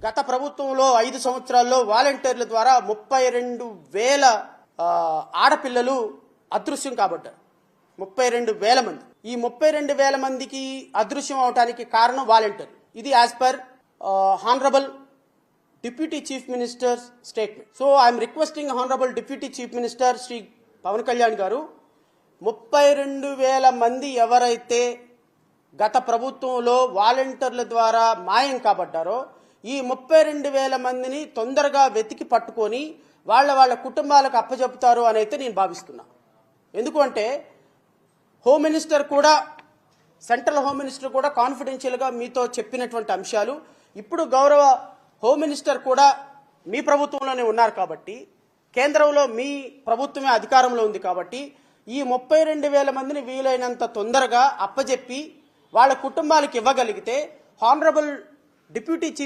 గత ప్రభుత్వంలో 5 సంవత్సరాల్లో వాలంటీర్ల ద్వారా 32,000 ఆడపిల్లలు అదృశ్యం కాబట్టారు. 32,000 మంది. ఈ 32,000 మందికి అదృశ్యం అవడానికి కారణం వాలంటీర్లు. ఇది as per honourable deputy chief minister statement. So I'm requesting honourable deputy chief minister Shri Pawan Kalyan గారు, 32,000 మంది ఎవరైతే గత ప్రభుత్వంలో వాలంటీర్ల ద్వారా మాయం కాబట్టారో ఈ 32,000 మందిని తొందరగా వెతికి పట్టుకొని వాళ్ళ కుటుంబాలకు అప్పచెపుతారు అని అయితే నేను భావిస్తున్నా. ఎందుకంటే హోమ్ మినిస్టర్ కూడా, సెంట్రల్ హోమ్ మినిస్టర్ కూడా కాన్ఫిడెన్షియల్గా మీతో చెప్పినటువంటి అంశాలు ఇప్పుడు గౌరవ హోమ్ మినిస్టర్ కూడా మీ ప్రభుత్వంలోనే ఉన్నారు కాబట్టి, కేంద్రంలో మీ ప్రభుత్వమే అధికారంలో ఉంది కాబట్టి ఈ 32,000 మందిని వీలైనంత తొందరగా అప్పజెప్పి వాళ్ళ కుటుంబాలకు ఇవ్వగలిగితే హానరబుల్ డిప్యూటీ చీఫ్